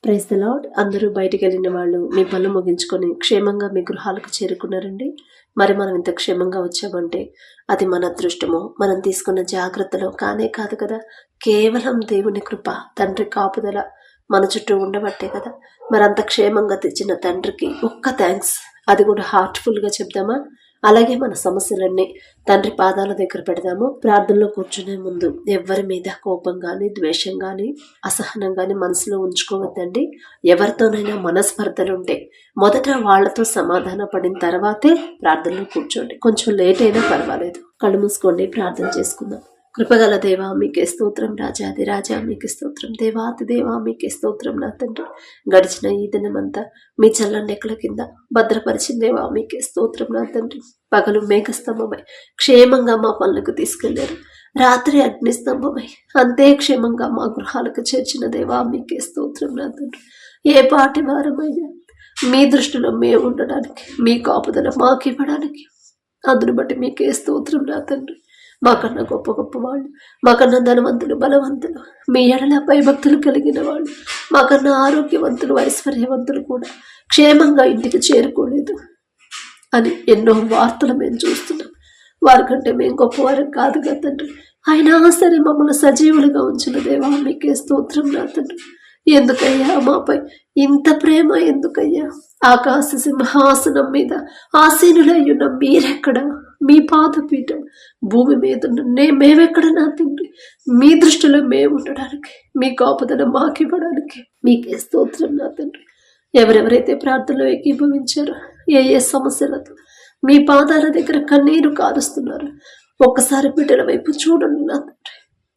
Praise the lord. అందరూ బయటికి వెళ్ళిన వాళ్ళు మీ పనులు ముగించుకొని క్షేమంగా మీ గృహాలకు చేరుకున్నారండి. మరి మనం ఇంత క్షేమంగా వచ్చామంటే అది మన అదృష్టమో మనం తీసుకున్న జాగ్రత్తలో కానే కాదు కదా. కేవలం దేవుని కృప, తండ్రి కాపుదల మన చుట్టూ ఉండబట్టే కదా. మరి అంత క్షేమంగా తెచ్చిన తండ్రికి ఒక్క థ్యాంక్స్, అది కూడా హార్ట్ఫుల్గా చెప్దామా? అలాగే మన సమస్యలన్నీ తండ్రి పాదాల దగ్గర పెడదాము. ప్రార్థనలో కూర్చునే ముందు ఎవరి మీద కోపం కానీ, ద్వేషం కానీ, అసహనం కానీ మనసులో ఉంచుకోవద్దండి. ఎవరితోనైనా మనస్పర్ధలుంటే మొదట వాళ్లతో సమాధాన పడిన తర్వాతే ప్రార్థనలో కూర్చోండి. కొంచెం లేట్ అయినా పర్వాలేదు. కళ్ళు మూసుకోండి, ప్రార్థన చేసుకుందాం. కృపగల దేవా మీకే స్తోత్రం, రాజాది రాజా మీకే స్తోత్రం, దేవాతి దేవా మీకే స్తోత్రం. నా తండ్రి, గడిచిన ఈ దినమంతా మీ చల్లని నెక్కల కింద భద్రపరిచిన దేవా మీకే స్తోత్రం. నా తండ్రి, పగలు మేఘస్తంభమై క్షేమంగా మా పనులకు తీసుకెళ్లారు, రాత్రి అగ్నిస్తంభమై అంతే క్షేమంగా మా గృహాలకు చేర్చిన దేవా మీకే స్తోత్రం. నా తండ్రి, ఏ పాటి వారమయ్యా మీ దృష్టిలో మేము ఉండడానికి, మీ కాపుదల మాకు ఇవ్వడానికి, అందును బట్టి మీకే స్తోత్రం. నా తండ్రి, మాకన్నా గొప్ప గొప్ప వాళ్ళు, మాకన్నా ధనవంతులు, బలవంతులు, మీ ఎడల భయభక్తులు కలిగిన వాళ్ళు, మాకన్నా ఆరోగ్యవంతులు, ఐశ్వర్యవంతులు కూడా క్షేమంగా ఇంటికి చేరుకోలేదు అని ఎన్నో వార్తలు మేము చూస్తున్నాం. వారికంటే మేము గొప్పవారం కాదు కదా తండ్రి. అయినా సరే మమ్మల్ని సజీవులుగా ఉంచిన దేవా మీకే స్తోత్రం. నా తండ్రి, ఎందుకయ్యా మాపై ఇంత ప్రేమ? ఎందుకయ్యా ఆకాశ సింహాసనం మీద ఆసీనులై ఉన్న మీరెక్కడ? మీ పాదపీఠం భూమి మీద మేమెక్కడ? నా తండ్రి, మీ దృష్టిలో మేము ఉండడానికి, మీ కాపుదల మాకివ్వడానికి మీకే స్తోత్రం. నా తండ్రి, ఎవరెవరైతే ప్రార్థనలో ఏకీభవించారో, ఏ ఏ సమస్యలతో మీ పాదాల దగ్గర కన్నీరు కారుస్తున్నారు, ఒక్కసారి బిడ్డల వైపు చూడండి. నా తండ్రి,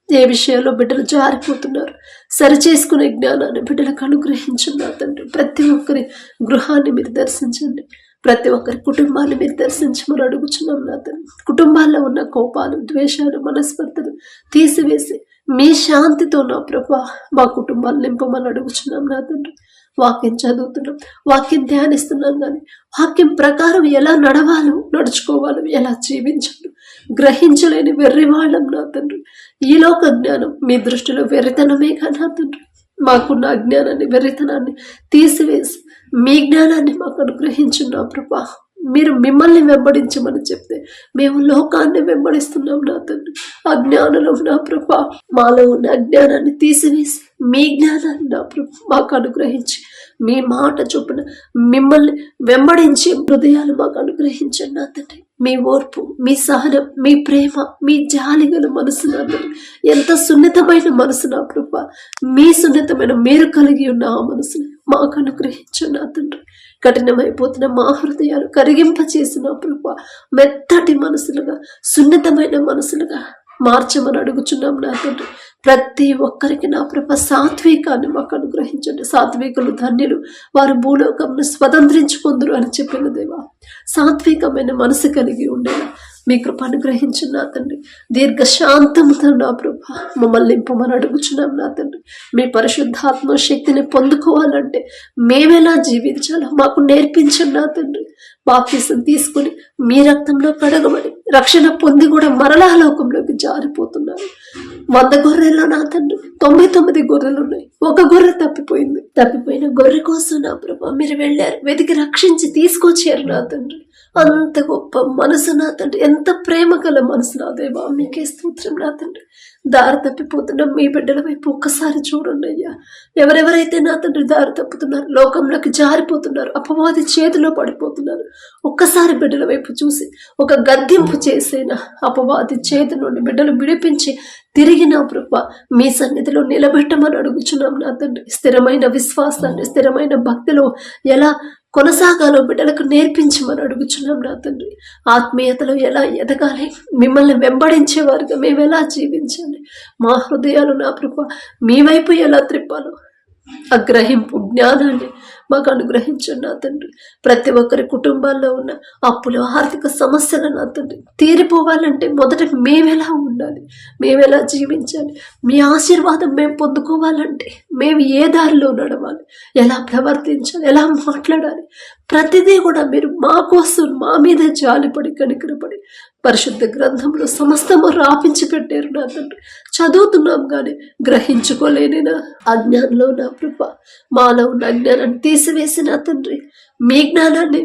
ఏ విషయంలో బిడ్డలు జారిపోతున్నారు సరిచేసుకునే జ్ఞానాన్ని బిడ్డలకు అనుగ్రహించండి. నా తండ్రి, ప్రతి ఒక్కరి గృహాన్ని మీరు దర్శించండి, ప్రతి ఒక్కరి కుటుంబాన్ని మీరు దర్శించమని అడుగుచున్నాం. నా తండ్రి, కుటుంబాల్లో ఉన్న కోపాలు, ద్వేషాలు, మనస్పర్ధలు తీసివేసి మీ శాంతితో నా ప్రభా మా కుటుంబాలు నింపమని అడుగుచున్నాం. నా తండ్రి, వాక్యం చదువుతున్నాం, వాక్యం ధ్యానిస్తున్నాం, కానీ వాక్యం ప్రకారం ఎలా నడవాలో, నడుచుకోవాలో, ఎలా జీవించాలో గ్రహించలేని వెర్రివాళ్ళం. నా తండ్రి, ఈ లోక జ్ఞానం మీ దృష్టిలో వెర్రితనమే కదా. నా తండ్రి, మాకున్న అజ్ఞానాన్ని, వెర్రితనాన్ని తీసివేసి మీ జ్ఞానాన్ని మాకు అనుగ్రహించున్నా ప్రభా. మీరు మిమ్మల్ని వెంబడించమని చెప్తే మేము లోకాన్ని వెంబడిస్తున్నాం. నా తండ్రి, అజ్ఞానంలో నా ప్రభా మాలో ఉన్న అజ్ఞానాన్ని తీసివేసి మీ జ్ఞానాన్ని నా ప్రభు మాకు అనుగ్రహించి, మీ మాట చొప్పున మిమ్మల్ని వెంబడించి హృదయాలు మాకు అనుగ్రహించండి. నా తండ్రి, మీ ఓర్పు, మీ సహనం, మీ ప్రేమ, మీ జాలిగల మనసు, నా తండ్రి, ఎంత సున్నితమైన మనసు నా ప్రభా, మీ సున్నితమైన మీరు కలిగి ఉన్న ఆ మనసుని మాకు అనుగ్రహించండి. నా తండ్రి, కఠినమైపోతున్న మా హృదయాలు కరిగింపచేసిన ప్రభా మెత్తటి మనసులుగా, సున్నితమైన మనసులుగా మార్చమని అడుగుచున్నాం. నా తండ్రి, ప్రతి ఒక్కరికి నా ప్రభ సాత్వికాన్ని మాకు అనుగ్రహించండి. సాత్వికులు ధన్యులు, వారు భూలోకంను స్వతంత్రించుకుందరు అని చెప్పిన దేవా, సాత్వికమైన మనసు కలిగి ఉండేలా మీ కృప అనుగ్రహించిన నా తండ్రి, దీర్ఘశాంతముతో నా ప్రభ మమ్మల్ని నింపమని అడుగుచున్నాం. నా తండ్రి, మీ పరిశుద్ధాత్మ శక్తిని పొందుకోవాలంటే మేమెలా జీవించాలో మాకు నేర్పించండి. నా తండ్రి, బాప్తిసం తీసుకుని మీ రక్తంలో కడగమని రక్షణ పొంది కూడా మరలా లోకంలోకి జారిపోతున్నారు. 100 గొర్రెల్లో నా తండ్రి 99 గొర్రెలు ఉన్నాయి, ఒక గొర్రె తప్పిపోయిన గొర్రె కోసం నా ప్రభా మీరు వెళ్ళారు, వెతికి రక్షించి తీసుకొచ్చారు. నా తండ్రి, అంత గొప్ప మనసు నా తండ్రి, ఎంత ప్రేమ గల మనసు నా దేవా మీకే స్తోత్రం. నా తండ్రి, దారి తప్పిపోతున్న మీ బిడ్డల వైపు ఒక్కసారి చూడండి అయ్యా. ఎవరెవరైతే నా తండ్రి దారి తప్పుతున్నారు, లోకంలోకి జారిపోతున్నారు, అపవాది చేతిలో పడిపోతున్నారు, ఒక్కసారి బిడ్డల వైపు చూసి ఒక గద్దింపు చేసేనా అపవాది చేతి నుండి బిడ్డలు విడిపించి తిరిగి నా ప్రభ మీ సన్నిధిలో నిలబెట్టమని అడుగుచున్నాం. నా తండ్రి, స్థిరమైన విశ్వాసాన్ని, స్థిరమైన భక్తిలో ఎలా కొనసాగాలో బిడ్డలకు నేర్పించమని అడుగుచున్నాం. నా తండ్రి, ఆత్మీయతలో ఎలా ఎదగాలి, మిమ్మల్ని వెంబడించేవారుగా మేము ఎలా జీవించాలి, మా హృదయాలు నా ప్రభ మీ వైపు ఎలా త్రిప్పాలో ఆ గ్రహింపు జ్ఞానాన్ని మాకు అనుగ్రహించండి. నా తండ్రి, ప్రతి ఒక్కరి కుటుంబాల్లో ఉన్న అప్పులు, ఆర్థిక సమస్యలు నా తండ్రి తీరిపోవాలంటే మొదట మేమెలా ఉండాలి, మేమెలా జీవించాలి, మీ ఆశీర్వాదం మేము పొందుకోవాలంటే మేము ఏ దారిలో నడవాలి, ఎలా ప్రవర్తించాలి, ఎలా మాట్లాడాలి, ప్రతిదీ కూడా మీరు మా కోసం మా మీద జాలిపడి కనికరపడి పరిశుద్ధ గ్రంథంలో సమస్తము రాపించి పెట్టారు నా తండ్రి. చదువుతున్నాం కానీ గ్రహించుకోలేని నా అజ్ఞానంలో నా ప్రభ, మాలో ఉన్న అజ్ఞానాన్ని తీసివేసి నా తండ్రి మీ జ్ఞానాన్ని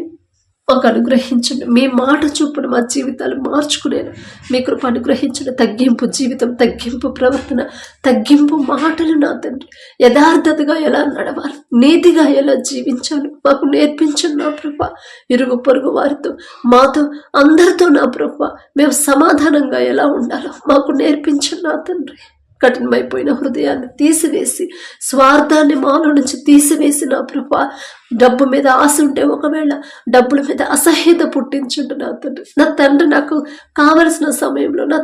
మాకు అనుగ్రహించండి. మీ మాట చొప్పున మా జీవితాలు మార్చుకునేను మీ కృప అనుగ్రహించండి. తగ్గింపు జీవితం, తగ్గింపు ప్రవర్తన, తగ్గింపు మాటలు నా తండ్రి. యథార్థతగా ఎలా నడవాలి, నీతిగా ఎలా జీవించాలి మాకు నేర్పించండి నా ప్రభ. ఇరుగు పొరుగు వారితో, మాతో, అందరితో నా ప్రభ మేము సమాధానంగా ఎలా ఉండాలో మాకు నేర్పించండి నా తండ్రి. కఠినమైపోయిన హృదయాన్ని తీసివేసి, స్వార్థాన్ని మాలో నుంచి తీసివేసి నా ప్రభా, డబ్బు మీద ఆశ ఉంటే ఒకవేళ డబ్బుల మీద అసహ్యత పుట్టించుంటు నా తండ్రి. నా తండ్రి నాకు కావలసిన సమయంలో నా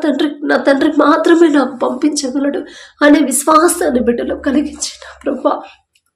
తండ్రి మాత్రమే నాకు పంపించగలడు అనే విశ్వాసాన్ని బిడ్డలో కలిగించి నా ప్రభా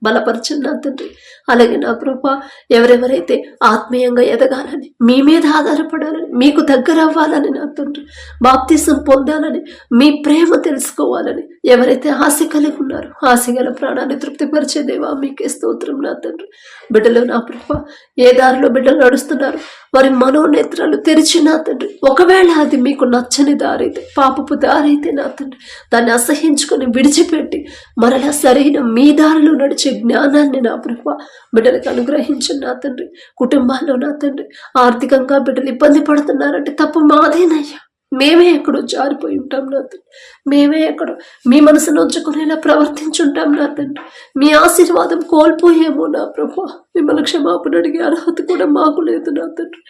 బలపరచండి నా తండ్రి. అలాగే నా ప్రభా, ఎవరెవరైతే ఆత్మీయంగా ఎదగాలని, మీ మీద ఆధారపడాలని, మీకు దగ్గర అవ్వాలని నా తండ్రి, బాప్తిసం పొందాలని, మీ ప్రేమ తెలుసుకోవాలని ఎవరైతే ఆశ కలిగి ఉన్నారో, ఆశ గల ప్రాణాన్ని తృప్తిపరిచే దేవా మీకే స్తోత్రం నా తండ్రి. బిడ్డలు నా ప్రభా, ఏ దారిలో బిడ్డలు నడుస్తున్నారు వారి మనోనేత్రాలు తెరిచి నా తండ్రి, ఒకవేళ అది మీకు నచ్చని దారైతే, పాపపు దారైతే నా తండ్రి దాన్ని అసహించుకొని విడిచిపెట్టి మరలా సరైన మీ దారిలో నడిచే జ్ఞానాన్ని నా ప్రభా బిడ్డలకు అనుగ్రహించండి నా తండ్రి. కుటుంబాల్లో నా తండ్రి ఆర్థికంగా బిడ్డలు ఇబ్బంది పడుతున్నారంటే తప్పు మాదేనయ్యా. మేమే ఎక్కడో జారిపోయి ఉంటాం నా తండ్రి. మేమే ఎక్కడో మీ మనసును ఉంచుకునేలా ప్రవర్తించుంటాం నా తండ్రి. మీ ఆశీర్వాదం కోల్పోయేమో నా ప్రభా. మిమ్మల్ని క్షమాపణ అడిగే అర్హత కూడా మాకు లేదు నా తండ్రి.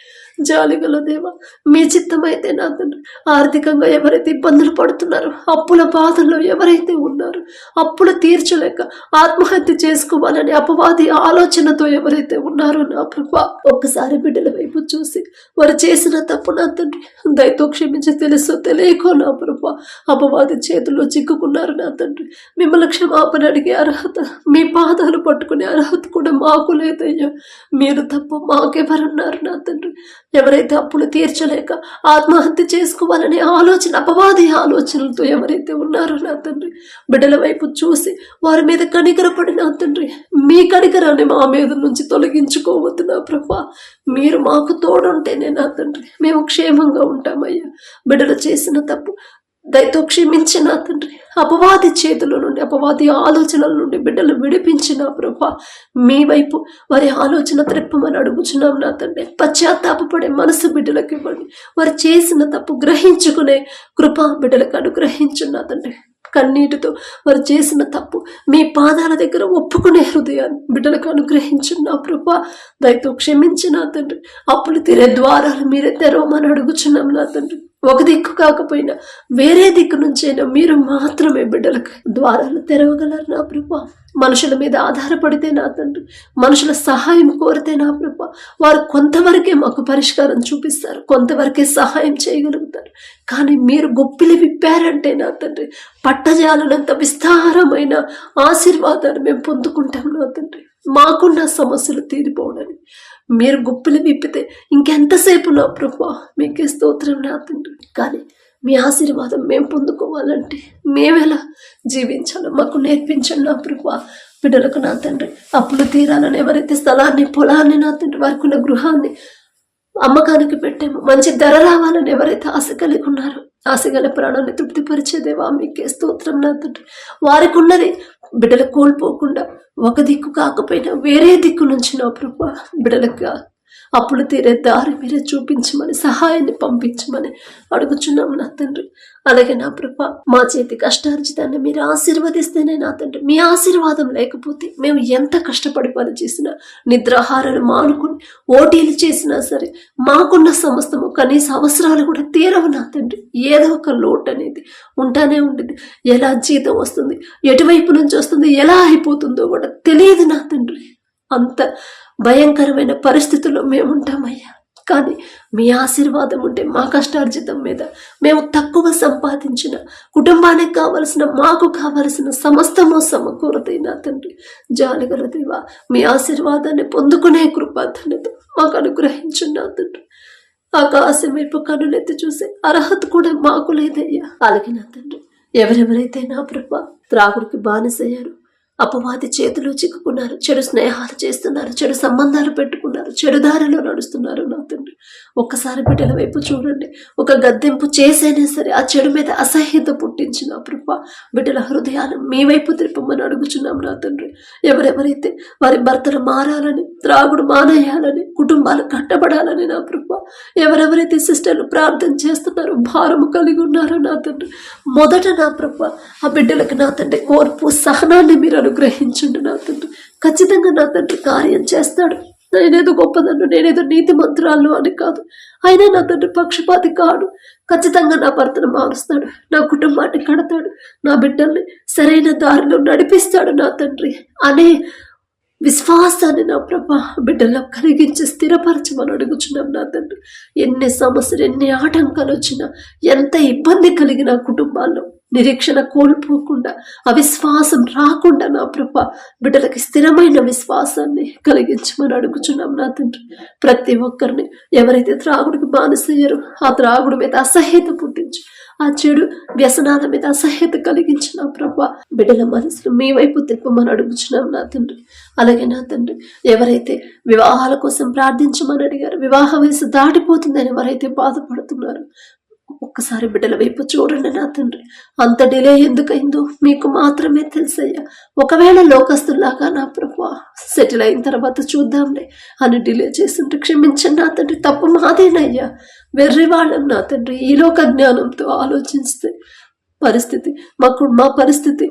జాలిగల దేవా, మీ చిత్తమైతే నా తండ్రి ఆర్థికంగా ఎవరైతే ఇబ్బందులు పడుతున్నారో, అప్పుల బాధల్లో ఎవరైతే ఉన్నారో, అప్పులు తీర్చలేక ఆత్మహత్య చేసుకోవాలని అపవాది ఆలోచనతో ఎవరైతే ఉన్నారో నా ప్రభా, ఒక్కసారి బిడ్డల వైపు చూసి వారు చేసిన తప్పు నా తండ్రి దయతో క్షమించి, తెలుసో తెలియకో నా ప్రభా అపవాది చేతుల్లో చిక్కుకున్నారు నా తండ్రి. మిమ్మల్ని క్షమాపణ అడిగే అర్హత, మీ పాదాలు పట్టుకునే అర్హత కూడా మాకు లేదయ్యా. మీరు తప్ప మాకెవరున్నారు నా తండ్రి. ఎవరైతే అప్పులు తీర్చలేక ఆత్మహత్య చేసుకోవాలనే ఆలోచన, అపవాది ఆలోచనలతో ఎవరైతే ఉన్నారో నా తండ్రి, బిడ్డల వైపు చూసి వారి మీద కనికరపడి నా తండ్రి, మీ కనికరాన్ని మా మీద నుంచి తొలగించుకోవద్దు నా ప్రభా. మీరు మాకు తోడుంటేనే నా తండ్రి మేము క్షేమంగా ఉంటామయ్యా. బిడ్డలు చేసిన తప్పు దయతో క్షమించిన తండ్రి, అపవాది చేతుల నుండి, అపవాది ఆలోచనల నుండి బిడ్డలు విడిపించిన ప్రభా, మీ వైపు వారి ఆలోచన త్రెప్పమని అడుగుచున్నాం నా తండ్రి. పశ్చాత్తాపపడే మనసు బిడ్డలకు ఇవ్వండి. వారు చేసిన తప్పు గ్రహించుకునే కృప బిడ్డలకు అనుగ్రహించున్నా తండ్రి. కన్నీటితో వారు చేసిన తప్పు మీ పాదాల దగ్గర ఒప్పుకునే హృదయాన్ని బిడ్డలకు అనుగ్రహించున్నా ప్రభా. దయతో క్షమించిన తండ్రి, అప్పులు తీరే ద్వారాలు మీరే తెరవమని అడుగుచున్నాం నా తండ్రి. ఒక దిక్కు కాకపోయినా వేరే దిక్కు నుంచైనా మీరు మాత్రమే బిడ్డలకు ద్వారాలు తెరవగలరు నా ప్రభా. మనుషుల మీద ఆధారపడితే నా తండ్రి, మనుషుల సహాయం కోరితే నా ప్రభా, వారు కొంతవరకే మాకు పరిష్కారం చూపిస్తారు, కొంతవరకే సహాయం చేయగలుగుతారు. కానీ మీరు గొప్పిలి విప్పారంటే నా తండ్రి పట్టజాలనంత విస్తారమైన ఆశీర్వాదాన్ని మేము పొందుకుంటాం నా తండ్రి. మాకున్న సమస్యలు తీరిపోవడానికి మీరు గుప్పిలు విప్పితే ఇంకెంతసేపు నా ప్రభా మీకే స్తోత్రం నా తండ్రి. కానీ మీ ఆశీర్వాదం మేము పొందుకోవాలంటే మేమెలా జీవించాలో మాకు నేర్పించండి నా ప్రభా. బిడ్డలకు నా తండ్రి అప్పులు తీరాలని ఎవరైతే స్థలాన్ని, పొలాన్ని నా తండ్రి వారికి ఉన్న గృహాన్ని అమ్మకానికి పెట్టాము, మంచి ధర రావాలని ఎవరైతే ఆశ కలిగి ఉన్నారో, ఆశ గల ప్రాణాన్ని తృప్తిపరిచేదేవా మీకే స్తోత్రం నా తండ్రి. వారికి ఉన్నది బిడ్డలు కోల్పోకుండా ఒక దిక్కు కాకపోయినా వేరే దిక్కు నుంచి నా ప్రభా బిడ్డలకు అప్పులు తీరే దారి మీరే చూపించమని, సహాయాన్ని పంపించమని అడుగుచున్నాం నా తండ్రి. అలాగే నా ప్రభా మా చేతి కష్టార్జితాన్ని మీరు ఆశీర్వదిస్తేనే నా తండ్రి. మీ ఆశీర్వాదం లేకపోతే మేము ఎంత కష్టపడి పని చేసినా, నిద్రాహారాలు మానుకుని ఓటీలు చేసినా సరే మాకున్న సమస్తము కనీస అవసరాలు కూడా తీరవు నా తండ్రి. ఏదో ఒక లోటు అనేది ఉంటానే ఉంటుంది. ఎలా జీతం వస్తుంది, ఎటువైపు నుంచి వస్తుంది, ఎలా అయిపోతుందో కూడా తెలియదు నా తండ్రి. అంత భయంకరమైన పరిస్థితుల్లో మేము ఉంటామయ్యా. కానీ మీ ఆశీర్వాదం ఉంటే మా కష్టార్జితం మీద మేము తక్కువ సంపాదించిన కుటుంబానికి కావలసిన, మాకు కావలసిన సమస్తము సమకూరతాయి నా తండ్రి. జాలిగల దేవా, మీ ఆశీర్వాదాన్ని పొందుకునే కృపాధన్యత మాకు అనుగ్రహించు నా తండ్రి. ఆకాశం వైపు కనులెత్తి చూసే అర్హత కూడా మాకు లేదయ్యా. అలాగే నా తండ్రి ఎవరెవరైతే నా ప్రభా త్రాగుడికి బానిసయ్యారు, అపవాది చేతిలో చిక్కుకున్నారు, చెడు స్నేహాలు చేస్తున్నారు, చెడు సంబంధాలు పెట్టుకున్నారు, చెడు దారిలో నడుస్తున్నారు నా తండ్రి. ఒక్కసారి బిడ్డల వైపు చూడండి. ఒక గద్దెంపు చేసైనా సరే ఆ చెడు మీద అసహ్యత పుట్టించిన ప్రభా బిడ్డల హృదయాలు మీ వైపు త్రిప్పమని అడుగుచున్నాం నా తండ్రి. ఎవరెవరైతే వారి భర్తలు మారాలని, త్రాగుడు మానేయాలని, కుటుంబాలు కట్టబడాలని నా ప్రభా, ఎవరెవరైతే సిస్టర్లు ప్రార్థన చేస్తున్నారో, భారము కలిగి ఉన్నారో నా తండ్రి, మొదట నా ప్రభా ఆ బిడ్డలకు నా తండ్రి ఓర్పు సహనాన్ని మీరు అనుగ్రహించండి నా తండ్రి. ఖచ్చితంగా నా తండ్రి కార్యం చేస్తాడు. నేనేదో గొప్పదన్ను, నేనేదో నీతి మంత్రాలు అని కాదు. అయినా నా తండ్రి పక్షపాతి కాడు. ఖచ్చితంగా నా భర్తను మారుస్తాడు, నా కుటుంబాన్ని కడతాడు, నా బిడ్డల్ని సరైన దారిలో నడిపిస్తాడు నా తండ్రి అనే విశ్వాసాన్ని నా ప్రభా బిడ్డల్లో కలిగించి స్థిరపరచమని అడుగుచున్నాం నా తండ్రి. ఎన్ని సమస్యలు, ఎన్ని ఆటంకాలు వచ్చినా, ఎంత ఇబ్బంది కలిగిన కుటుంబాల్లో నిరీక్షణ కోల్పోకుండా, అవిశ్వాసం రాకుండా నా ప్రభా బిడ్డలకి స్థిరమైన విశ్వాసాన్ని కలిగించమని అడుగుచున్నాం నా తండ్రి. ప్రతి ఒక్కరిని ఎవరైతే త్రాగుడికి బానిసయ్యారో ఆ త్రాగుడు మీద అసహ్యత పుట్టించు, ఆ చెడు వ్యసనాల మీద అసహ్యత కలిగించిన ప్రభా బిడ్డల మనసులు మీ వైపు తిప్పమని అడుగుచున్నాం నా తండ్రి. అలాగే నా తండ్రి, ఎవరైతే వివాహాల కోసం ప్రార్థించమని అడిగారు, వివాహ వయసు దాటిపోతుందని ఎవరైతే బాధపడుతున్నారో ఒక్కసారి బిడ్డల వైపు చూడండి నా తండ్రి. అంత డిలే ఎందుకైందో మీకు మాత్రమే తెలుసయ్యా. ఒకవేళ లోకస్తుల్లాగా నా ప్రభా సెటిల్ అయిన తర్వాత చూద్దాంలే అని డిలే చేస్తుంటే క్షమించండి నా తండ్రి. తప్పు మాదేనయ్యా. వెర్రి వాళ్ళం నా తండ్రి. ఈ లోక జ్ఞానంతో ఆలోచిస్తే పరిస్థితి మా పరిస్థితి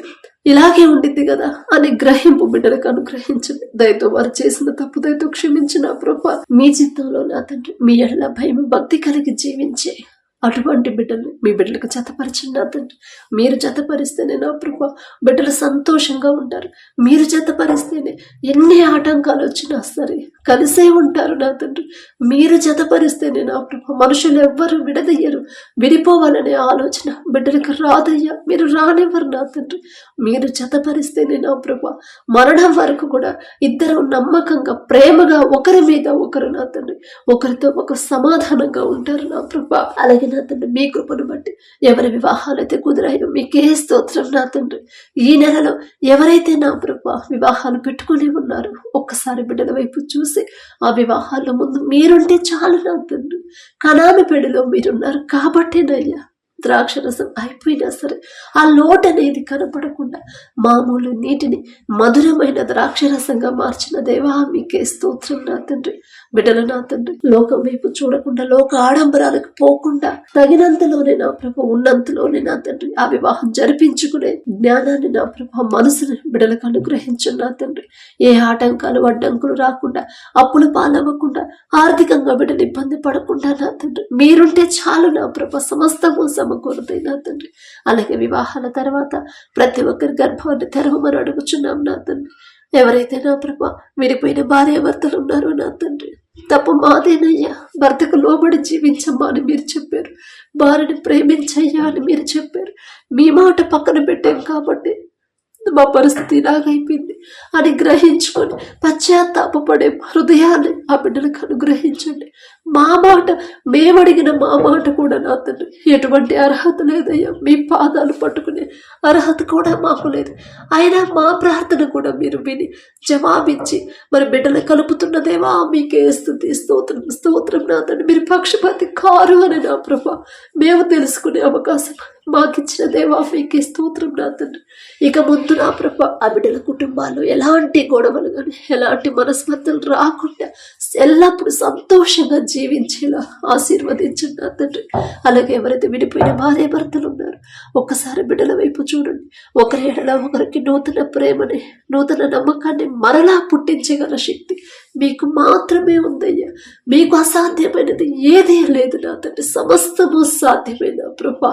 ఇలాగే ఉండిద్ది కదా అని గ్రహింపు బిడ్డలకు అనుగ్రహించండి. దయతో వారు చేసిన తప్పు దయతో క్షమించిన ప్రభా మీ చిత్తంలో నా తండ్రి మీ ఎడల భయం భక్తి కలిగి జీవించే అటువంటి బిడ్డలు మీ బిడ్డలకు జతపరచండి నా తండ్రి. మీరు జతపరిస్తేనే నా ప్రభా బిడ్డలు సంతోషంగా ఉంటారు. మీరు జతపరిస్తేనే ఎన్ని ఆటంకాలు వచ్చినా సరే కలిసే ఉంటారు నా తండ్రి. మీరు జతపరిస్తేనే నా ప్రభా మనుషులు ఎవ్వరు విడదయ్యరు. విడిపోవాలనే ఆలోచన బిడ్డలకు రాదయ్యా. మీరు రానివ్వరు నా తండ్రి. మీరు జతపరిస్తేనే నా ప్రభా మరణం వరకు కూడా ఇద్దరు నమ్మకంగా ప్రేమగా ఒకరి మీద ఒకరు నా తండ్రి ఒకరితో ఒక సమాధానంగా ఉంటారు నా ప్రభా. అలాగే నా తండ్రి మీ కృపను బట్టి ఎవరి వివాహాలు అయితే కుదిరాయో మీకే స్తోత్రం నా తండ్రి. ఈ నెలలో ఎవరైతే నా ప్రభా వివాహాలు పెట్టుకుని ఉన్నారో ఒక్కసారి బిడ్డల వైపు చూసి ఆ వివాహాల్లో ముందు మీరుంటే చాలు నా తండ్రి. కనాను పెళ్లిలో మీరున్నారు కాబట్టేనయ్యా ద్రాక్షరసం అయిపోయినా సరే ఆ లోటు అనేది కనపడకుండా మామూలు నీటిని మధురమైన ద్రాక్షరసంగా మార్చిన దేవా మీకే స్తోత్రం నా తండ్రి. బిడ్డలు నా తండ్రి లోకం వైపు చూడకుండా, లోక ఆడంబరాలకు పోకుండా తగినంతలోనే నా ప్రభు ఉన్నంతలోనే నా తండ్రి ఆ వివాహం జరిపించుకునే జ్ఞానాన్ని నా ప్రభు మనసుని బిడ్డలకు అనుగ్రహించు నా తండ్రి. ఏ ఆటంకాలు అడ్డంకులు రాకుండా, అప్పులు పాలవ్వకుండా, ఆర్థికంగా బిడ్డలు ఇబ్బంది పడకుండా నా తండ్రి మీరుంటే చాలు నా ప్రభు సమస్తము సమకూరుతాయి నా తండ్రి. అలాగే వివాహాల తర్వాత ప్రతి ఒక్కరి గర్భాన్ని తెరవమని అడుగుచున్నాం నా తండ్రి. ఎవరైతే నా ప్రభా విడిపోయిన భార్య భర్తలు ఉన్నారో నా తండ్రి తప్పు మాదేనయ్యా. భర్తకు లోబడి జీవించమ్మా అని మీరు చెప్పారు. భార్యని ప్రేమించయ్యా అని మీరు చెప్పారు. మీ మాట పక్కన పెట్టాం కాబట్టి మా పరిస్థితి ఇలాగైపోయింది అని గ్రహించుకొని పశ్చాత్తాపడే హృదయాన్ని ఆ బిడ్డలకు అనుగ్రహించండి. మా మాట మేమడిగిన మా మాట కూడా నా తండ్రి ఎటువంటి అర్హత లేదయ్యా. మీ పాదాలు పట్టుకునే అర్హత కూడా మాకు లేదు. అయినా మా ప్రార్థన కూడా మీరు విని జవాబిచ్చి మరి బిడ్డలు కలుపుతున్న దేవా మీకే స్తుతి స్తోత్రం స్తోత్రం నా తండ్రి. మీరు పక్షపాతి కారు అని నా ప్రభా మేము తెలుసుకునే అవకాశం మాకిచ్చిన దేవా మీకే స్తోత్రం నా తండ్రి. ఇక ముందు నా ప్రభా ఆ బిడ్డల కుటుంబాల్లో ఎలాంటి గొడవలు కానీ ఎలాంటి మనస్పర్ధలు రాకుండా ఎల్లప్పుడూ సంతోషంగా జీవించేలా ఆశీర్వదించండి నా తండ్రి. అలాగే ఎవరైతే విడిపోయిన భార్య భర్తలు ఉన్నారో ఒక్కసారి బిడ్డల వైపు చూడండి. ఒకరి ఎడల ఒకరికి నూతన ప్రేమని, నూతన నమ్మకాన్ని మరలా పుట్టించగల శక్తి మీకు మాత్రమే ఉందయ్యా. మీకు అసాధ్యమైనది ఏదీ లేదు నా తండ్రి. సమస్తము సాధ్యమైన ప్రభా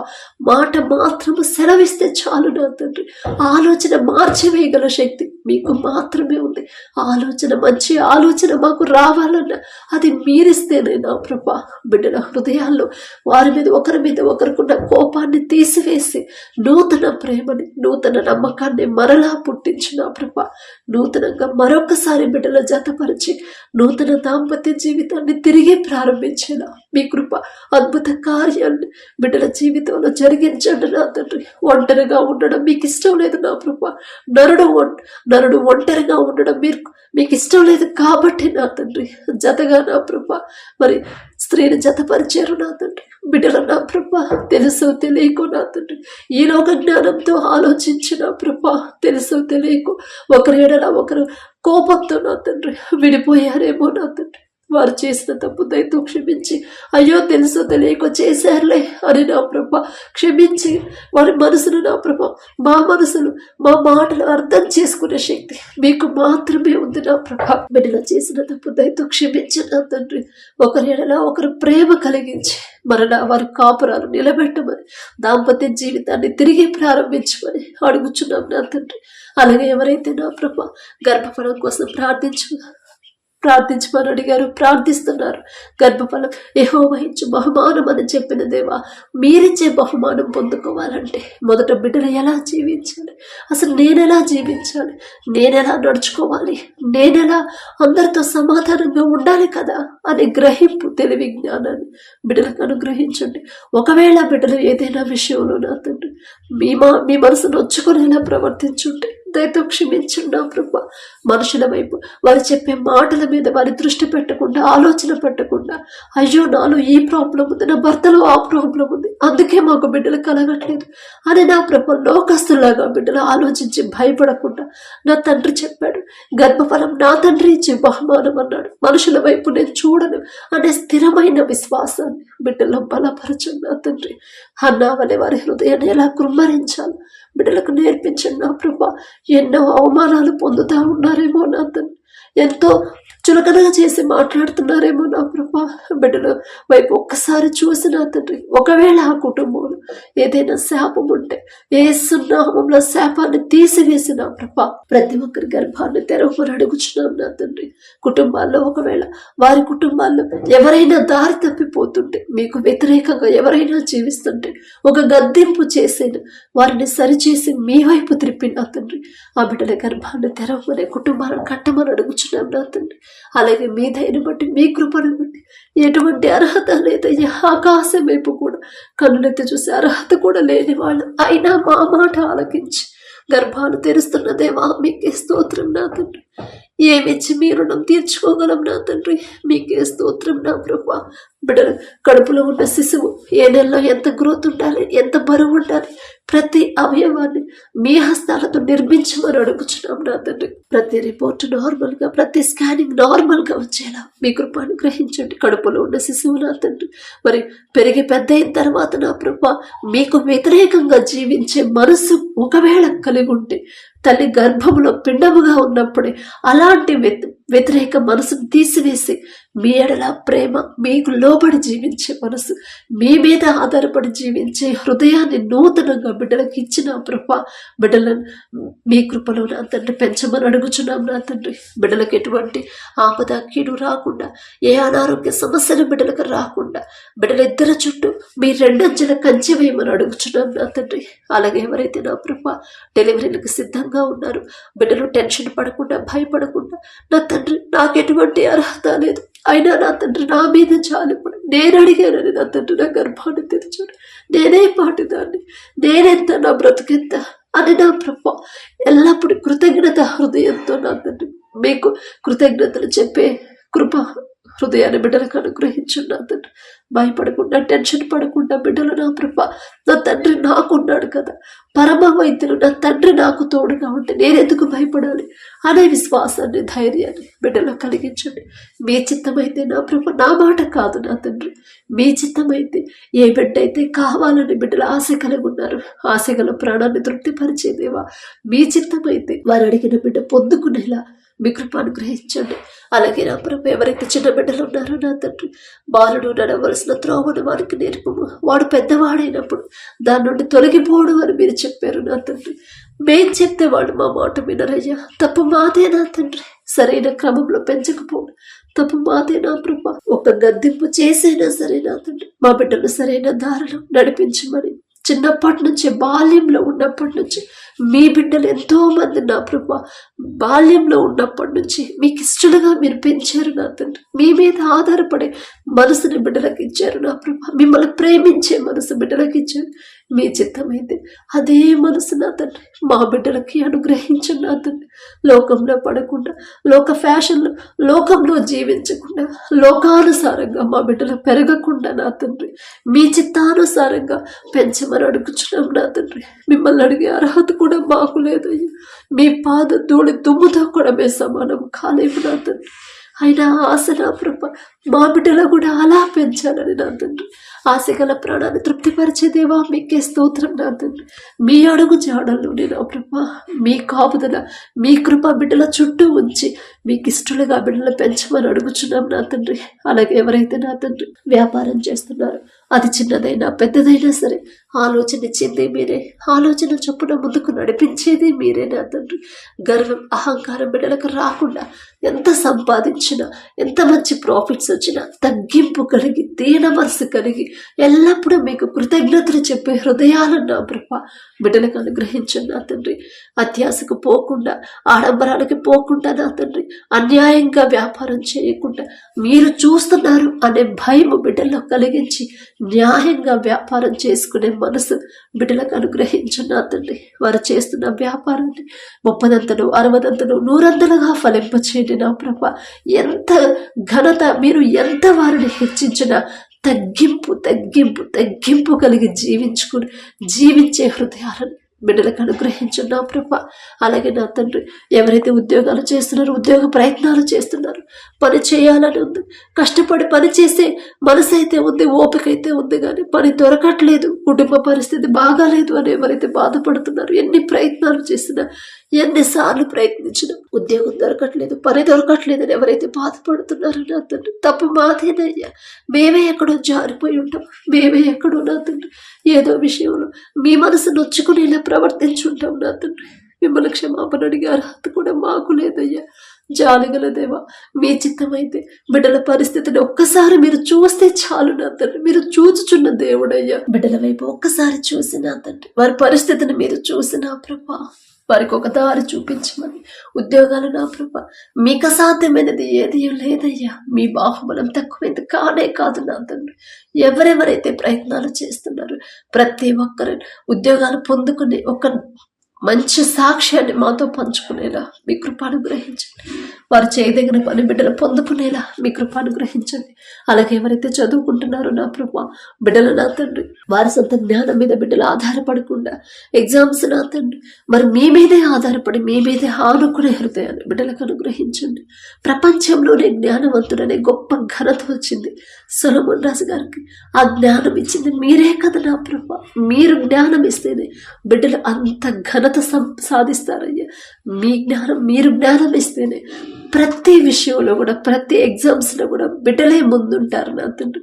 మాట మాత్రము సెలవిస్తే చాలు నా తండ్రి. ఆలోచన మార్చివేయగల శక్తి మీకు మాత్రమే ఉంది. ఆలోచన మంచి ఆలోచన మాకు రావాలన్నా అది మీరిస్తేనే నా ప్రభా బిడ్డల హృదయాల్లో వారి మీద ఒకరి మీద ఒకరికున్న కోపాన్ని తీసివేసి నూతన ప్రేమని, నూతన నమ్మకాన్ని మరలా పుట్టించిన ప్రభా నూతనంగా మరొకసారి బిడ్డల జతపరిచి నుంచి నూతన దాంపత్య జీవితాన్ని తిరిగి ప్రారంభించేలా మీ కృప అద్భుత కార్యాన్ని బిడ్డల జీవితంలో జరిగించండి నా తండ్రి. ఒంటరిగా ఉండడం మీకు ఇష్టం లేదు నా ప్రభా. నరుడు ఒంటరిగా ఉండడం మీకు ఇష్టం లేదు కాబట్టి నా తండ్రి జతగా నా ప్రభా మరి స్త్రీని జతపరిచారు నా తండ్రి. బిడ్డల నా ప్రభా తెలుసో తెలియకో నా తండ్రి ఈ లోక జ్ఞానంతో ఆలోచించిన ప్రభా తెలుసో తెలియకో ఒకరి ఎడల ఒకరు కోపంతో నా తండ్రి విడిపోయారేమో నా తండ్రి. వారు చేసిన తప్పు దయతో క్షమించి అయ్యో తెలుసో తెలియకో చేశారులే అని నా ప్రభా క్షమించి వారి మనసును నా ప్రభా మా మనసులు మా మాటలు అర్థం చేసుకునే శక్తి మీకు మాత్రమే ఉంది నా ప్రభా. బిడ్డలు చేసిన తప్పు దయతో క్షమించి నా తండ్రి ఒకరి ఎడల ఒకరు ప్రేమ కలిగించి వారి కాపురాలు నిలబెట్టమని దాంపత్య జీవితాన్ని తిరిగి ప్రారంభించమని అడుగుచున్నాం నా తండ్రి. అలాగే ఎవరైతే నా ప్రభా గర్భఫలం కోసం ప్రార్థించమని అడిగారు, ప్రార్థిస్తున్నారు. గర్భఫలం యెహోవా ఇచ్చు బహుమానం అని చెప్పిన దేవా, మీరిచ్చే బహుమానం పొందుకోవాలంటే మొదట బిడ్డలు ఎలా జీవించాలి, అసలు నేనెలా జీవించాలి, నేనెలా నడుచుకోవాలి, నేనెలా అందరితో సమాధానంగా ఉండాలి కదా అనే గ్రహింపు తెలివి జ్ఞానాన్ని బిడ్డలకు అనుగ్రహించండి. ఒకవేళ బిడ్డలు ఏదైనా విషయంలో నా తండ్రి మీ మనసు నొచ్చుకునేలా ప్రవర్తించుంటే దయతో క్షమించండి ప్రభా. మనుషుల వైపు వారు చెప్పే మాటల మీద వారి దృష్టి పెట్టకుండా ఆలోచన పెట్టకుండా అయ్యో నాలో ఈ ప్రాబ్లం ఉంది, నా భర్తలో ఆ ప్రాబ్లం ఉంది, అందుకే మాకు బిడ్డలు కలగట్లేదు అని నా ప్రభా లోకస్తులాగా బిడ్డలు ఆలోచించి భయపడకుండా నా తండ్రి చెప్పాడు గర్భఫలం నా తండ్రి ఇచ్చే బహుమానం అన్నాడు. మనుషుల వైపు నేను చూడను అనే స్థిరమైన విశ్వాసాన్ని బిడ్డలో బలపరచండి నా తండ్రి. హన్నా వలె వారి హృదయాన్ని ఎలా కృమ్మరించాలి బిడ్డలకు నేర్పించండి నా ప్రభా. ఎన్నో అవమానాలు పొందుతా ఉన్నారేమో నా తండ్రి, ఎంతో చులకనగా చేసి మాట్లాడుతున్నారేమో నా ప్రభా. బిడ్డల వైపు ఒక్కసారి చూసి నా తండ్రి ఒకవేళ ఆ కుటుంబంలో ఏదైనా శాపం ఉంటే యేసు నామములో శాపాన్ని తీసివేసి నా ప్రభా ప్రతి ఒక్కరి గర్భాన్ని తెరవమని అడుగుచున్నాం నా తండ్రి. కుటుంబాల్లో ఒకవేళ వారి కుటుంబాల్లో ఎవరైనా దారి తప్పిపోతుంటే మీకు వ్యతిరేకంగా ఎవరైనా జీవిస్తుంటే ఒక గద్దింపు చేసేను వారిని సరిచేసి మీ వైపు త్రిప్పి నా తండ్రి ఆ బిడ్డల గర్భాన్ని తెరవమని కుటుంబాలను కట్టమని అడుగుచున్నాం నా తండ్రి. అలాగే మీ దయను బట్టి మీ కృపను బట్టి ఎటువంటి అర్హత లేదయ్యా, ఆకాశం వైపు కూడా కన్నులెత్తి చూసే అర్హత కూడా లేని వాళ్ళు అయినా మా మాట ఆలకించి గర్భాలు తెరుస్తున్న దేవా మీకే స్తోత్రం నా తండ్రి. ఏమిచ్చి మీ రుణం తీర్చుకోగలం నా తండ్రి, మీకే స్తోత్రం నా ప్రభా. బిడ్డలు కడుపులో ఉన్న శిశువు ఏ నెలలో ఎంత గ్రోత్ ఉండాలి, ఎంత బరువు ఉండాలి, ప్రతి అవయవాన్ని మీ హస్తాలతో నిర్మించమని అడుగుచున్నాం నా తండ్రి. ప్రతి రిపోర్ట్ నార్మల్గా, ప్రతి స్కానింగ్ నార్మల్గా వచ్చేలా మీ కృపను గ్రహించండి. కడుపులో ఉన్న శిశువు నా తండ్రి మరి పెరిగి పెద్ద అయిన తర్వాత నా ప్రభా మీకు వ్యతిరేకంగా జీవించే మనసు ఒకవేళ కలిగి ఉంటే తల్లి గర్భంలో పిండముగా ఉన్నప్పుడే అలాంటి వ్యతిరేక మనసును తీసివేసి మీ ఎడల ప్రేమ, మీకు లోబడి జీవించే మనసు, మీ మీద ఆధారపడి జీవించే హృదయాన్ని నూతనంగా బిడ్డలకు ఇచ్చిన ప్రభా బిడ్డలను మీ కృపలో నా తండ్రి పెంచమని అడుగుచున్నాం నా తండ్రి. బిడ్డలకు ఎటువంటి ఆపద కీడు రాకుండా, ఏ అనారోగ్య సమస్యలు బిడ్డలకు రాకుండా బిడ్డలిద్దరి చుట్టూ మీ రెండంచెల కంచె వేయమని అడుగుచున్నాం నా తండ్రి. అలాగే ఎవరైతే నా ప్రభా డెలివరీలకు సిద్ధంగా ఉన్నారు బిడ్డలు టెన్షన్ పడకుండా, భయపడకుండా నా తండ్రి నాకు ఎటువంటి అర్హత లేదు అయినా నా తండ్రి నా మీద చాలిపడి నేను అడిగానని నా తండ్రి నా గర్భాన్ని తెరిచాడు. నేనే పాటిదాన్ని, నేనెంత, నా బ్రతుకెంత అని నా ప్రభా ఎల్లప్పుడూ కృతజ్ఞత హృదయంతో నా తండ్రి మీకు కృతజ్ఞతలు చెప్పే కృప హృదయాన్ని బిడ్డలకు అనుగ్రహించున్న నా తండ్రి. భయపడకుండా, టెన్షన్ పడకుండా బిడ్డలు నా ప్రభా నా తండ్రి నాకున్నాడు కదా, పరమ వైద్యులు నా తండ్రి నాకు తోడుగా ఉంటే నేనెందుకు భయపడాలి అనే విశ్వాసాన్ని, ధైర్యాన్ని బిడ్డలో కలిగించండి. మీ చిత్తమైతే నా ప్రభా, నా మాట కాదు నా తండ్రి, మీ చిత్తమైతే ఏ బిడ్డ అయితే కావాలని బిడ్డలు ఆశ కలిగి ఉన్నారు, ఆశ గల ప్రాణాన్ని తృప్తిపరిచేదేవా మీ చిత్తమైతే వారు అడిగిన బిడ్డ పొందుకునేలా మీ కృప అనుగ్రహించండి. అలాగే నా ప్రభు ఎవరైతే చిన్న బిడ్డలు ఉన్నారో నా తండ్రి బాలుడు నడవలసిన త్రోవను వారికి నేర్పము, వాడు పెద్దవాడైనప్పుడు దాని నుండి తొలగిపోవడం అని మీరు చెప్పారు నా తండ్రి. మేం చెప్తే వాడు మా మాట వినరయ్యా, తప్పు మాదే నా తండ్రి. సరైన క్రమంలో పెంచకపోవడం తప్పు మాదే నా ప్రభు. ఒక గద్దింపు చేసైనా సరే నా తండ్రి మా బిడ్డలు సరైన దారిలో నడిపించమని చిన్నప్పటి నుంచి బాల్యంలో ఉన్నప్పటి నుంచి మీ బిడ్డలు ఎంతో మంది నా ప్రభా బాల్యంలో ఉన్నప్పటి నుంచి మీకు ఇష్టలుగా మీరు పెంచారు నా తండ్రి. మీ మీద ఆధారపడే మనసుని బిడ్డలకు ఇచ్చారు నా ప్రభా. మిమ్మల్ని ప్రేమించే మనసు బిడ్డలకు ఇచ్చారు. మీ చిత్తమైతే అదే మనసు నా తండ్రి మా బిడ్డలకి అనుగ్రహించండి నా తండ్రి. లోకంలో పడకుండా, లోక ఫ్యాషన్లో, లోకంలో జీవించకుండా, లోకానుసారంగా మా బిడ్డలు పెరగకుండా నా తండ్రి మీ చిత్తానుసారంగా పెంచమని అడుగుచున్నాం నా తండ్రి. మిమ్మల్ని అడిగే అర్హత కూడా మాకు లేదయ్యా. మీ పాద ధూళి దుమ్ముతో కూడా మేము సమానం కాలేము నా తండ్రి. అయినా ఆశ నా ప్రభ మా బిడ్డలో కూడా అలా పెంచాలని నా తండ్రి. ఆశగల ప్రాణాన్ని తృప్తిపరిచే దేవా మీకే స్తోత్రం నా తండ్రి. మీ అడుగు జాడల్లోనే నా ప్రభ మీ కాపుదల, మీ కృప బిడ్డల చుట్టూ ఉంచి మీకు ఇష్టలుగా బిడ్డలు పెంచమని అడుగుచున్నాం నా తండ్రి. అలాగే ఎవరైతే నా తండ్రి వ్యాపారం చేస్తున్నారో అది చిన్నదైనా పెద్దదైనా సరే ఆలోచన ఇచ్చింది మీరే, ఆలోచన చొప్పున ముందుకు నడిపించేది మీరే నా తండ్రి. గర్వం, అహంకారం బిడ్డలకు రాకుండా ఎంత సంపాదించినా, ఎంత మంచి ప్రాఫిట్స్ వచ్చినా తగ్గింపు కలిగి, దీన మనసు కలిగి ఎల్లప్పుడూ మీకు కృతజ్ఞతలు చెప్పే హృదయాలను నా ప్రభ బిడ్డలకు అనుగ్రహించండి నా తండ్రి. అత్యాశకు పోకుండా, ఆడంబరాలకి పోకుండా నా తండ్రి, అన్యాయంగా వ్యాపారం చేయకుండా మీరు చూస్తున్నారు అనే భయం బిడ్డల్లో కలిగించి న్యాయంగా వ్యాపారం చేసుకునే మనసు బిడ్డలకు అనుగ్రహించండి నా తండ్రి. వారు చేస్తున్న వ్యాపారాన్ని 30ంతలు, 60ంతలు, 100ంతలుగా ఫలింపచేయండి నా ప్రభ. ఎంత ఘనత మీరు ఎంత వారిని హెచ్చించినా తగ్గింపు తగ్గింపు తగ్గింపు కలిగి జీవించే హృదయాలను బిడ్డలకు అనుగ్రహించండి నా ప్రభ. అలాగే నా తండ్రి ఎవరైతే ఉద్యోగాలు చేస్తున్నారో, ఉద్యోగ ప్రయత్నాలు చేస్తున్నారు, పని చేయాలని ఉంది, కష్టపడి పని చేసే మనసు అయితే ఉంది, ఓపిక అయితే ఉంది, కానీ పని దొరకట్లేదు, కుటుంబ పరిస్థితి బాగాలేదు అని ఎవరైతే బాధపడుతున్నారు, ఎన్ని ప్రయత్నాలు చేసినా, ఎన్నిసార్లు ప్రయత్నించినా ఉద్యోగం దొరకట్లేదు, పని దొరకట్లేదు అని ఎవరైతే బాధపడుతున్నారో నా తండ్రి తప్పు మాదేనయ్యా. మేమే ఎక్కడో జారిపోయి ఉంటాం, మేమే ఎక్కడో నా తండ్రి ఏదో విషయంలో మీ మనసు నొచ్చుకునేలా ప్రవర్తించుంటాం నా తండ్రి. మిమ్మల్ని క్షమాపణ అడిగే అర్హత కూడా మాకు లేదయ్యా. జాలిగల దేవా, మీ చిత్తమైతే బిడ్డల పరిస్థితిని ఒక్కసారి మీరు చూస్తే చాలు నా తండ్రి. మీరు చూచుచున్న దేవుడయ్యా. బిడ్డల వైపు ఒక్కసారి చూసి నా తండ్రి వారి పరిస్థితిని మీరు చూసి నా ప్రభా వారికి ఒక దారి చూపించమని. ఉద్యోగాలు నా ప్రభ మీకు అసాధ్యమైనది ఏది లేదయ్యా. మీ బాహుబలం తక్కువైంది కానే కాదు నా తండ్రి. ఎవరెవరైతే ప్రయత్నాలు చేస్తున్నారో ప్రతి ఒక్కరు ఉద్యోగాలు పొందుకుని ఒక మంచి సాక్ష్యాన్ని మాతో పంచుకునేలా మీ కృప అనుగ్రహించండి. వారు చేయదగిన పని బిడ్డలు పొందుకునేలా మీ కృప అనుగ్రహించండి. అలాగే ఎవరైతే చదువుకుంటున్నారో నా ప్రభ బిడ్డలు నా తండ్రి వారి సొంత జ్ఞానం మీద బిడ్డలు ఆధారపడకుండా ఎగ్జామ్స్ నా తండ్రి మరి మీ మీదే ఆధారపడి మీ మీదే ఆనుకునే హృదయాన్ని బిడ్డలకు అనుగ్రహించండి. ప్రపంచంలోనే జ్ఞానవంతుడనే గొప్ప ఘనత వచ్చింది సొలొమోన్ రాజు గారికి. ఆ జ్ఞానం ఇచ్చింది మీరే కదా నా ప్రభ. మీరు జ్ఞానం ఇస్తేనే బిడ్డలు అంత ఘనత సాధిస్తారయ్యా. మీ జ్ఞానం, మీరు జ్ఞానం ఇస్తేనే ప్రతి విషయంలో కూడా, ప్రతి ఎగ్జామ్స్లో కూడా బిడ్డలే ముందుంటారు నా తండ్రి.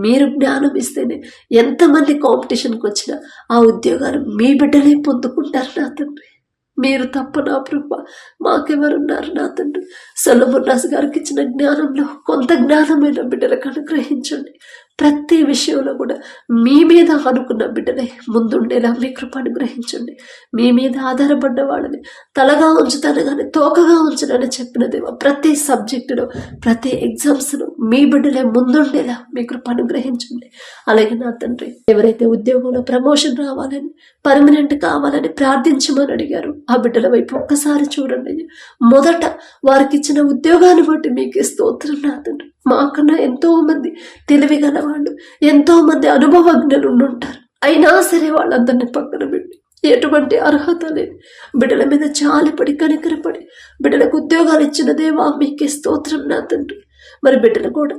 మీరు జ్ఞానం ఇస్తేనే ఎంతమంది కాంపిటీషన్కి వచ్చినా ఆ ఉద్యోగాలు మీ బిడ్డలే పొందుకుంటారు నా తండ్రి. మీరు తప్ప నా ప్రభ మాకెవరున్నారు నా తండ్రి. సొలొమోన్ రాజు గారికి ఇచ్చిన జ్ఞానంలో కొంత జ్ఞానమైన బిడ్డలకు అనుగ్రహించండి. ప్రతి విషయంలో కూడా మీ మీద అనుకున్న బిడ్డలే ముందుండేలా మీ కృప అనుగ్రహించండి. మీ మీద ఆధారపడ్డ వాళ్ళని తలగా ఉంచుతాను కానీ తోకగా ఉంచనని చెప్పిన దేవా, ప్రతి సబ్జెక్టులో, ప్రతి ఎగ్జామ్స్లో మీ బిడ్డలే ముందుండేలా మీ కృప అనుగ్రహించండి. అలాగే నా తండ్రి ఎవరైతే ఉద్యోగంలో ప్రమోషన్ రావాలని, పర్మనెంట్ కావాలని ప్రార్థించమని అడిగారు ఆ బిడ్డల వైపు ఒక్కసారి చూడండి. మొదట వారికి ఇచ్చిన ఉద్యోగాన్ని బట్టి మీకు స్తోత్రం నా తండ్రి. మాకన్నా ఎంతో మంది తెలివి గల వాళ్ళు, ఎంతో మంది అనుభవజ్ఞులు ఉంటారు. అయినా సరే వాళ్ళందరినీ పక్కన పెట్టి ఎటువంటి అర్హత లేని బిడ్డల మీద జాలిపడి కనికరపడి బిడ్డలకు ఉద్యోగాలు ఇచ్చిన దేవా మీకే స్తోత్రం నా తండ్రి. మరి బిడ్డలు కూడా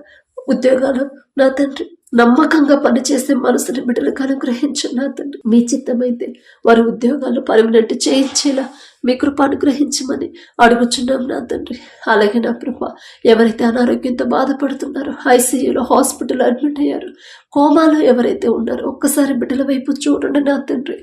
ఉద్యోగాలు నా తండ్రి నమ్మకంగా పనిచేసే మనసుని బిడ్డలకు అనుగ్రహించండి నా తండ్రి. మీ చిత్తమైతే వారి ఉద్యోగాలు పర్మనెంట్ చేయించేలా మీ కృప అనుగ్రహించమని అడుగుచున్నాం నా తండ్రి. అలాగే నా ప్రభా, ఎవరైతే అనారోగ్యంతో బాధపడుతున్నారో, ఐసీయూలో హాస్పిటల్ అడ్మిట్ అయ్యారు, కోమాలో ఎవరైతే ఉన్నారో ఒక్కసారి బిడ్డల వైపు చూడండి నా తండ్రి.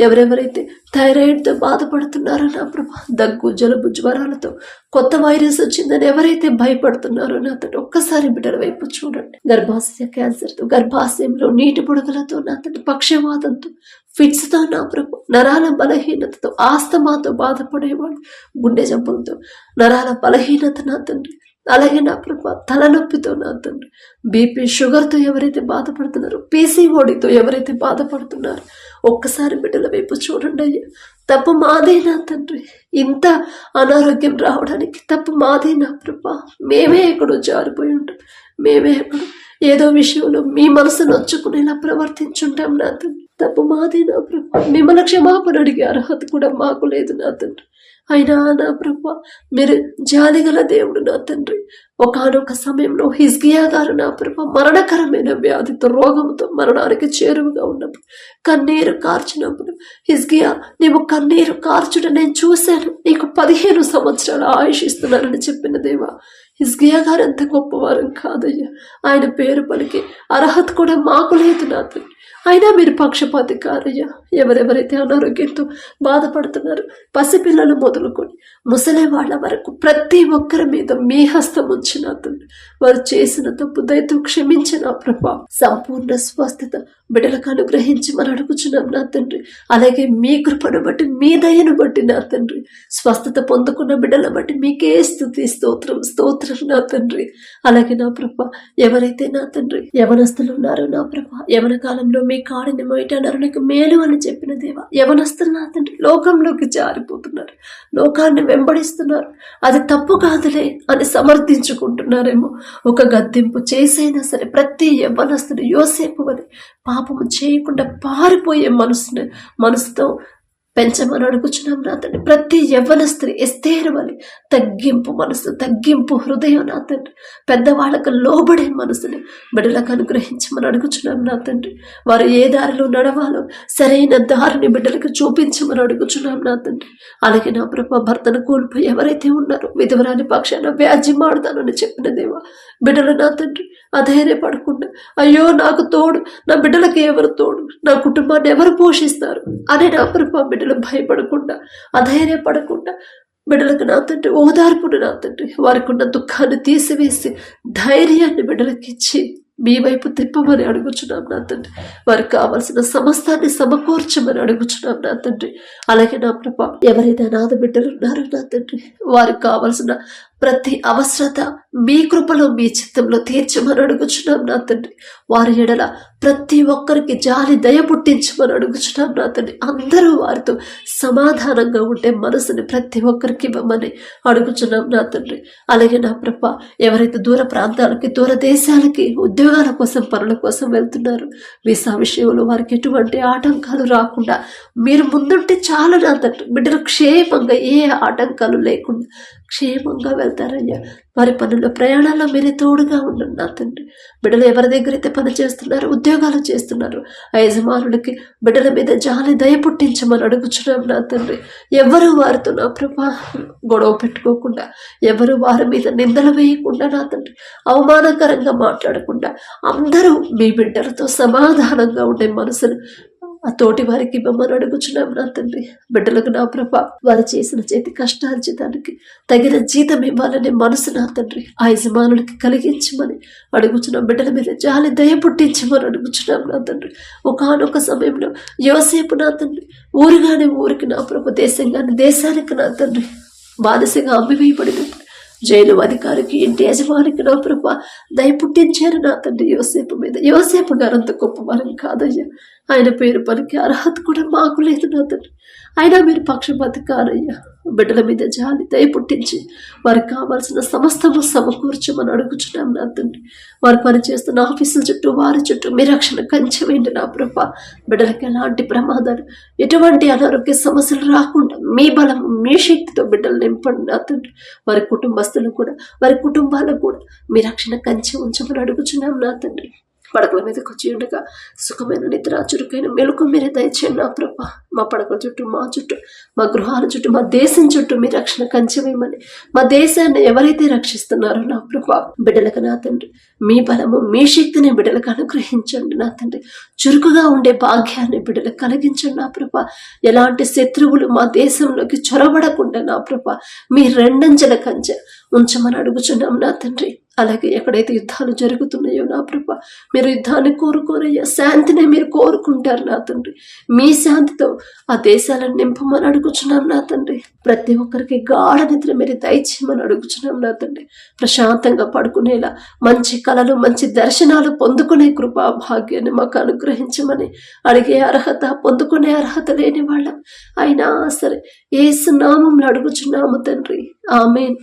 ఎవరెవరైతే థైరాయిడ్తో బాధపడుతున్నారో నా ప్రభా, దగ్గు జలుబు జ్వరాలతో కొత్త వైరస్ వచ్చిందని ఎవరైతే భయపడుతున్నారో నా తండ్రి, ఒక్కసారి బిడ్డల వైపు చూడండి. గర్భాశయ క్యాన్సర్తో, గర్భాశయంలో నీటి బుడగలతో నా తండ్రి, పక్షవాతంతో, ఫిట్స్తో నా ప్రభు, నరాల బలహీనతతో, ఆస్తమాతో బాధపడేవాడు, గుండె జబ్బులతో, నరాల బలహీనత నా తండ్రి. అలాగే నా ప్రభా, తలనొప్పితో నా తండ్రి, బీపీ షుగర్తో ఎవరైతే బాధపడుతున్నారో, పీసీఓడితో ఎవరైతే బాధపడుతున్నారో ఒక్కసారి బిడ్డల వైపు చూడండి అయ్యా. తప్పు మాదే నా తండ్రి, ఇంత అనారోగ్యం రావడానికి తప్పు మాదే నా ప్రభా. మేమే ఎక్కడో జారిపోయి ఉంటాం, మేమే ఎక్కడో ఏదో విషయంలో మీ మనసు నొచ్చుకునేలా ప్రవర్తించుంటాం నా తండ్రి. తప్పు మాదే నా ప్రభా. మిమ్మల్ని క్షమాపణ అడిగే అర్హత కూడా మాకు లేదు నా తండ్రి. అయినా నా ప్రభా, మీరు జాలిగల దేవుడు నా తండ్రి. ఒకానొక సమయంలో హిజ్కియా గారు నా ప్రభా మరణకరమైన వ్యాధితో, రోగంతో మరణానికి చేరువుగా ఉన్నప్పుడు, కన్నీరు కార్చినప్పుడు, హిజ్కియా నీవు కన్నీరు కార్చుట నేను చూశాను, నీకు 15 సంవత్సరాల ఆయుష్ ఇస్తున్నానని చెప్పిన దేవా, హిజ్కియా గారు ఎంత గొప్పవారం కాదయ్యా. ఆయన పేరు పలికి అర్హత కూడా మాకు లేదు నా తండ్రి. అయినా మీరు పక్షపాతి కారయ్యా. ఎవరెవరైతే అనారోగ్యంతో బాధపడుతున్నారు, పసిపిల్లలు మొదలుకొని ముసలి వాళ్ళ వరకు ప్రతి ఒక్కరి మీద మీ హస్తం ఉంచిన తండ్రి. వారు చేసిన తప్పు దయతో క్షమించిన ప్రభా, సంపూర్ణ స్వస్థత బిడ్డలకు అనుగ్రహించి మనం అడుగుచున్నాం నా తండ్రి. అలాగే మీ కృపను బట్టి, మీ దయను బట్టి నా తండ్రి, స్వస్థత పొందుకున్న బిడ్డల బట్టి మీకే స్తుతి, స్తోత్రం స్తోత్రం నా తండ్రి. అలాగే నా ప్రభా, ఎవరైతే నా తండ్రి యవనస్తులు ఉన్నారో నా ప్రభా, యవన కాలంలో మీ కాడిని మొయటన్నారు నీకు మేలు అని చెప్పిన దేవా, యవనస్తులు నా తండ్రి లోకంలోకి జారిపోతున్నారు, లోకాన్ని వెంబడిస్తున్నారు. అది తప్పు కాదులే అని సమర్థించుకుంటున్నారేమో. ఒక గద్దింపు చేసైనా సరే ప్రతి యవ్వనస్తుడు యోసేపు వలె పాపము చేయకుండా పారిపోయే మనసుతో పెంచమని అడుగుచున్నాం నా తండ్రి. ప్రతి యవ్వన స్త్రీ ఎస్తేరు వలె తగ్గింపు మనసు, తగ్గింపు హృదయం నా తండ్రి. పెద్దవాళ్ళకు లోబడే మనసుని బిడ్డలకు అనుగ్రహించమని అడుగుచున్నాం నా తండ్రి. వారు ఏ దారిలో నడవాలో సరైన దారిని బిడ్డలకు చూపించమని అడుగుచున్నాం నా తండ్రి. అలాగే నా ప్రభా, భర్తను కోల్పోయి ఎవరైతే ఉన్నారో, విధవరాని పక్షాన వ్యాజ్యం ఆడతానని చెప్పిన దేవా, బిడ్డలు నా తండ్రి అధైర్యపడకుండా, అయ్యో నాకు తోడు, నా బిడ్డలకు ఎవరు తోడు, నా కుటుంబాన్ని ఎవరు పోషిస్తారు అని నా ప్రభా బిడ్డలు భయపడకుండా, అధైర్యపడకుండా బిడ్డలకు నా తండ్రి ఓదార్పును నా తండ్రి, వారికి ఉన్న దుఃఖాన్ని తీసివేసి ధైర్యాన్ని బిడ్డలకు ఇచ్చి మీ వైపు తిప్పమని అడుగుచున్నాం నా తండ్రి. వారికి కావాల్సిన సమస్తాన్ని సమకూర్చమని అడుగుచున్నాం నా తండ్రి. అలాగే నా ప్రభా, ఎవరైతే అనాథ బిడ్డలు ఉన్నారో నా తండ్రి, వారికి కావాల్సిన ప్రతి అవసరత మీ కృపలో, మీ చిత్తంలో తీర్చమని అడుగుచున్నాం నా తండ్రి. వారి ఎడల ప్రతి ఒక్కరికి జాలి దయ పుట్టించమని అడుగుచున్నాం నా తండ్రి. అందరూ వారితో సమాధానంగా ఉండే మనసుని ప్రతి ఒక్కరికి ఇవ్వమని అడుగుచున్నాం నా తండ్రి. అలాగే నా ప్రభా, ఎవరైతే దూర ప్రాంతాలకి, దూర దేశాలకి ఉద్యోగాల కోసం, పనుల కోసం వెళ్తున్నారు, వీసా విషయంలో వారికి ఎటువంటి ఆటంకాలు రాకుండా మీరు ముందుంటే చాలు నా తండ్రి. బిడ్డలు క్షేమంగా, ఏ ఆటంకాలు లేకుండా క్షేమంగా వెళ్తారయ్యా. వారి పనుల్లో, ప్రయాణాల్లో మీరే తోడుగా ఉండండి నా తండ్రి. బిడ్డలు ఎవరి దగ్గర అయితే పని చేస్తున్నారు, ఉద్యోగాలు చేస్తున్నారు, ఆ యజమానులకి బిడ్డల మీద జాలి దయ పుట్టించమని అడుగుచున్నాం నా తండ్రి. ఎవరు వారితో నా ప్రభా గొడవ పెట్టుకోకుండా, ఎవరు వారి మీద నిందలు వేయకుండా నా తండ్రి, అవమానకరంగా మాట్లాడకుండా, అందరూ మీ బిడ్డలతో సమాధానంగా ఉండే మనసును ఆ తోటి వారికి ఇవ్వమని అడుగుచున్నాం నా తండ్రి. బిడ్డలకు నా ప్రభా, వారు చేసిన చేతి కష్టార్జితానికి తగిన జీతం ఇవ్వాలనే మనసు నా తండ్రి ఆ యజమానులకి కలిగించమని అడుగుచున్నాం. బిడ్డల మీద జాలి దయ పుట్టించమని అడుగుచున్నాం నా తండ్రి. ఒకానొక సమయంలో యోసేపు నా తండ్రి ఊరుగానే ఊరికి నా ప్రభు, దేశంగానే దేశానికి నా తండ్రి బానిసగా అమ్మివేయబడినప్పుడు జైలు అధికారికి, ఇంటి యజమానికి నా ప్రభా దయ పుట్టించారు నా తండ్రి యోసేపు మీద. యోసేపు గారంత గొప్పవారం కాదయ్యా. ఆయన పేరు పలికి అర్హత కూడా మాకు లేదు నా తండ్రి. అయినా మీరు పక్షపాతి కారయ్యా. బిడ్డల మీద జాలి దయ పుట్టించి వారికి కావాల్సిన సమస్తము సమకూర్చమని అడుగుచున్నాం నా తండ్రి. వారు పనిచేస్తున్న ఆఫీసుల చుట్టూ, వారి చుట్టూ మీ రక్షణ కంచె వేయండి నా ప్రభా. బిడ్డలకి ఎలాంటి ప్రమాదాలు, ఎటువంటి అనారోగ్య సమస్యలు రాకుండా మీ బలం, మీ శక్తితో బిడ్డలు నింపండి నా తండ్రి. వారి కుటుంబస్తులకు కూడా, వారి కుటుంబాలకు కూడా మీ రక్షణ కంచె ఉంచమని అడుగుచున్నాం నా తండ్రి. పడకల మీదకి వచ్చి ఉండగా సుఖమైన నిద్ర చురుకైన మెలకు మీరే దయచేయండి నా ప్రభ. మా పడకల చుట్టూ, మా చుట్టూ, మా గృహాల చుట్టూ, మా దేశం చుట్టూ మీ రక్షణ కంచెవేయమని, మా దేశాన్ని ఎవరైతే రక్షిస్తున్నారో నా ప్రభ బిడ్డలకు నా తండ్రి మీ బలము మీ శక్తిని బిడ్డలకు అనుగ్రహించండి నా తండ్రి. చురుకుగా ఉండే భాగ్యాన్ని బిడ్డలకు కలిగించండి నా ప్రభ. ఎలాంటి శత్రువులు మా దేశంలోకి చొరబడకుండా నా ప్రభ మీ రెండంచెల కంచె ఉంచమని అడుగుచున్నాం నా తండ్రి. అలాగే ఎక్కడైతే యుద్ధాలు జరుగుతున్నాయో నా ప్రభ మీరు యుద్ధాన్ని కోరుకోరయ్యా, శాంతిని మీరు కోరుకుంటారు నా తండ్రి. మీ శాంతితో ఆ దేశాలను నింపమని అడుగుచున్నాం నా తండ్రి. ప్రతి ఒక్కరికి గాఢ నిద్ర మీరు దయచేయమని అడుగుచున్నాం నా తండ్రి. ప్రశాంతంగా పడుకునేలా మంచి కళలు, మంచి దర్శనాలు పొందుకునే కృపా భాగ్యాన్ని మాకు అనుగ్రహించమని అడిగే అర్హత, పొందుకునే అర్హత లేని వాళ్ళం అయినా సరే యేసు నామములో అడుగుచున్నాము తండ్రి. ఆమేన్.